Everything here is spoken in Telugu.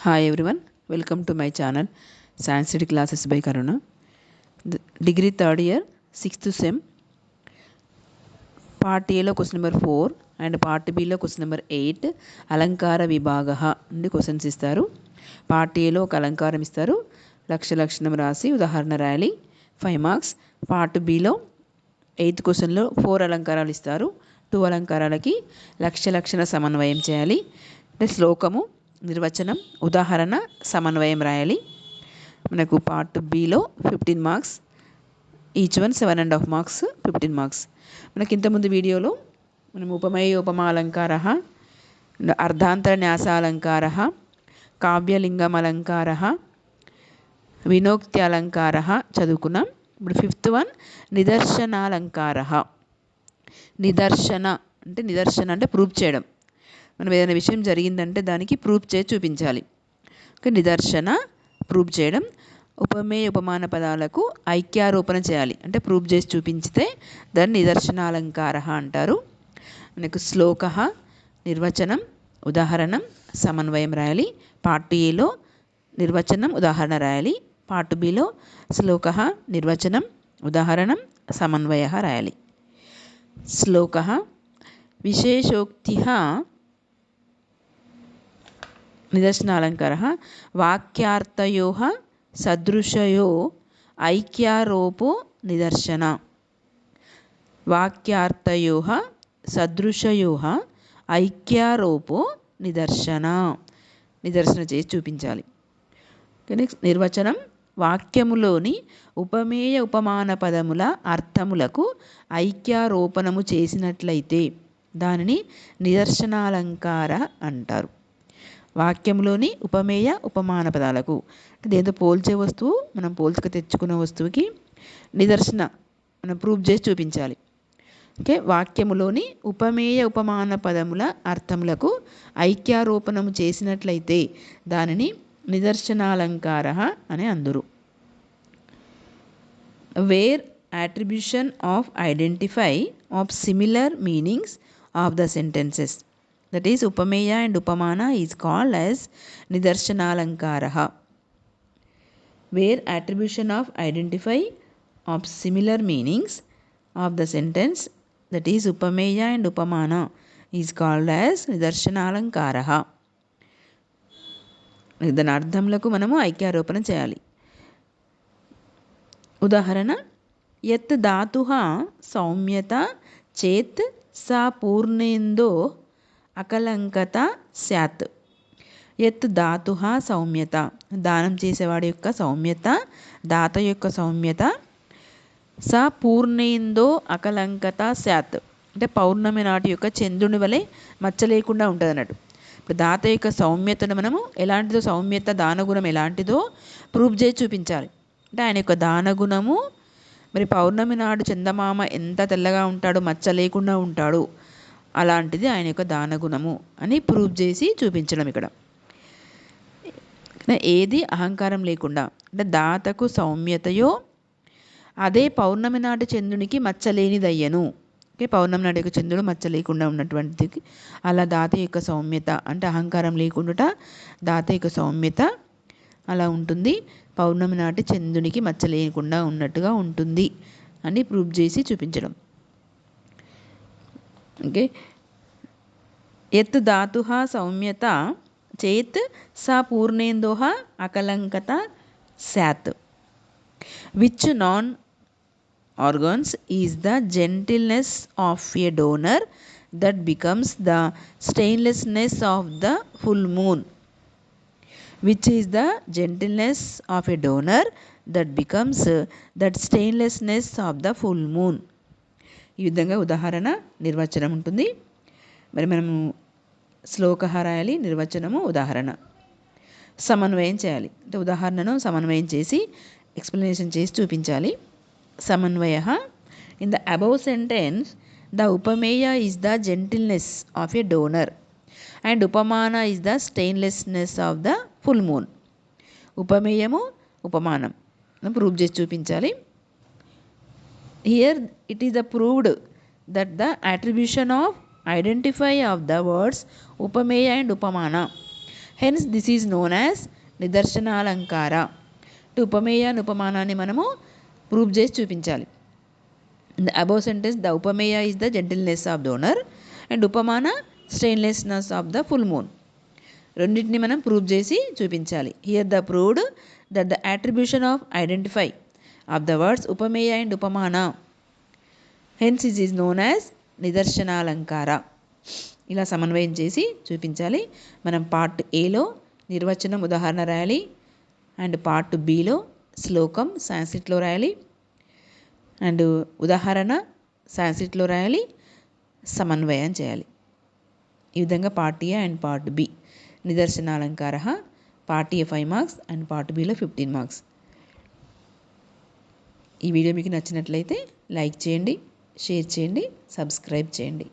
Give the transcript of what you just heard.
Hi everyone, welcome to my channel Science City Classes by Karuna. Degree 3rd year, 6th sem, Part A లో question number 4 and part below question number 8 అలంకార విభాగ నుండి క్వశ్చన్స్ ఇస్తారు. పార్ట్ ఏలో ఒక అలంకారం ఇస్తారు, లక్షణం రాసి ఉదాహరణ రాయాలి, 5 మార్క్స్. పార్ట్ బిలో 8th క్వశ్చన్లో 4 అలంకారాలు ఇస్తారు, 2 అలంకారాలకి లక్షణ సమన్వయం చేయాలి. అంటే శ్లోకము, నిర్వచనం, ఉదాహరణ, సమన్వయం రాయాలి. మనకు పార్ట్ బిలో 15 marks, each one 7.5 marks, 15 marks. మనకి ఇంతకుముందు వీడియోలో మనం ఉపమేయ ఉపమా అలంకార, అర్ధాంతర న్యాసాలంకార, కావ్యలింగం అలంకార, వినోక్తి అలంకార చదువుకున్నాం. ఇప్పుడు 5th వన్ నిదర్శనాలంకార. నిదర్శన అంటే ప్రూఫ్ చేయడం. మనం ఏదైనా విషయం జరిగిందంటే దానికి ప్రూఫ్ చేసి చూపించాలి. నిదర్శన ప్రూఫ్ చేయడం. ఉపమేయ ఉపమాన పదాలకు ఐక్యారోపణ చేయాలి, అంటే ప్రూఫ్ చేసి చూపించితే దాన్ని నిదర్శనాలంకార అంటారు. మనకు శ్లోక, నిర్వచనం, ఉదాహరణం, సమన్వయం రాయాలి. పార్ట్ ఏలో నిర్వచనం, ఉదాహరణ రాయాలి. పార్ట్ బిలో శ్లోక, నిర్వచనం, ఉదాహరణం, సమన్వయ రాయాలి. శ్లోక విశేషోక్తి నిదర్శనాలంకార వాక్యార్థయో సదృశయో ఐక్యారోపో నిదర్శన. వాక్యార్థయో సదృశయో ఐక్యారోపో నిదర్శన చేసి చూపించాలి. నిర్వచనం, వాక్యములోని ఉపమేయ ఉపమాన పదముల అర్థములకు ఐక్యారోపణము చేసినట్లయితే దానిని నిదర్శనాలంకార అంటారు. వాక్యంలోని ఉపమేయ ఉపమాన పదాలకు, దేంతో పోల్చే వస్తువు, మనం పోల్చుకు తెచ్చుకున్న వస్తువుకి నిదర్శన మనం ప్రూఫ్ చేసి చూపించాలి. ఓకే, వాక్యములోని ఉపమేయ ఉపమాన పదముల అర్థములకు ఐక్యారోపణము చేసినట్లయితే దానిని నిదర్శనాలంకార అని అందురు. Where attribution of identify of similar meanings of the sentences, that is upameya and upamana, is called as nidarshanaalankara. Where attribution of identify of similar meanings of the sentence, that is upameya and upamana, is called as nidarshanaalankara. దాని అర్థములకు మనము ఐక్యారోపణ చేయాలి. ఉదాహరణ, యత్ ధాతుః సౌమ్యత చేత్ సా పూర్ణేందో అకలంకత స్యాత్. యత్ ధాతుః సౌమ్యత, దానం చేసేవాడి యొక్క సౌమ్యత, దాత యొక్క సౌమ్యత, సా పూర్ణేందో అకలంకత స్యాత్, అంటే పౌర్ణమి నాటి యొక్క చంద్రుని వలె మచ్చ లేకుండా ఉంటుంది అన్నట్టు. ఇప్పుడు దాత యొక్క సౌమ్యతను మనము ఎలాంటిదో, సౌమ్యత దానగుణం ఎలాంటిదో ప్రూఫ్ చేసి చూపించాలి. అంటే ఆయన యొక్క దానగుణము, మరి పౌర్ణమి నాడు చందమామ ఎంత తెల్లగా ఉంటాడో, మచ్చ లేకుండా ఉంటాడు, అలాంటిది ఆయన యొక్క దానగుణము అని ప్రూఫ్ చేసి చూపించడం. ఇక్కడ ఏది అహంకారం లేకుండా, అంటే దాతకు సౌమ్యతయో అదే పౌర్ణమి నాటి చంద్రునికి మచ్చలేనిదయ్యను. ఓకే, పౌర్ణమి నాటి యొక్క చంద్రుడు మచ్చ లేకుండా ఉన్నటువంటిది, అలా దాత యొక్క సౌమ్యత అంటే అహంకారం లేకుండా దాత యొక్క సౌమ్యత అలా ఉంటుంది, పౌర్ణమి నాటి చంద్రునికి మచ్చ లేకుండా ఉన్నట్టుగా ఉంటుంది అని ప్రూఫ్ చేసి చూపించడం. ఓకే, యత్ ధాతుః సౌమ్యత చేత్ సా పూర్ణేందోః అకలంకత స్యాత్. Which non organs is the gentleness of a donor that becomes the stainlessness of the full moon. Which is the gentleness of a donor that becomes that stainlessness of the full moon. ఈ విధంగా ఉదాహరణ, నిర్వచనం ఉంటుంది. మరి మనము శ్లోక రాయాలి, నిర్వచనము, ఉదాహరణ, సమన్వయం చేయాలి. అంటే ఉదాహరణను సమన్వయం చేసి ఎక్స్ప్లెనేషన్ చేసి చూపించాలి. సమన్వయ, in the above sentence the ఉపమేయ is the gentleness of a donor and ఉపమాన is the stainlessness of the full moon. ఉపమేయము, ఉపమానం ప్రూవ్ చేసి చూపించాలి. Here it is proved that the attribution of identify of the words ఉపమేయ and ఉపమాన hence this is known as నిదర్శనాలంకార. ఉపమేయ అండ్ ఉపమానాన్ని మనము ప్రూవ్ చేసి చూపించాలి. In the above sentence, the upameya is the gentleness of the owner and upamana stainlessness of the full moon. రెండింటిని మనం ప్రూవ్ చేసి చూపించాలి. Here the proved that the attribution of identify of the words ఉపమేయ అండ్ ఉపమాన hence it is known as నిదర్శనాలంకార. ఇలా సమన్వయం చేసి చూపించాలి. మనం పార్ట్ ఏలో నిర్వచనం ఉదాహరణ రాయాలి అండ్ పార్ట్ బిలో శ్లోకం సాంస్క్రిట్లో రాయాలి అండ్ ఉదాహరణ సాంస్క్రిట్లో రాయాలి, సమన్వయం చేయాలి. ఈ విధంగా part A and part B నిదర్శనాలంకార part A 5 marks and part బిలో 15 మార్క్స్. ఈ వీడియో మీకు నచ్చినట్లయితే లైక్ చేయండి, షేర్ చేయండి, సబ్స్క్రైబ్ చేయండి.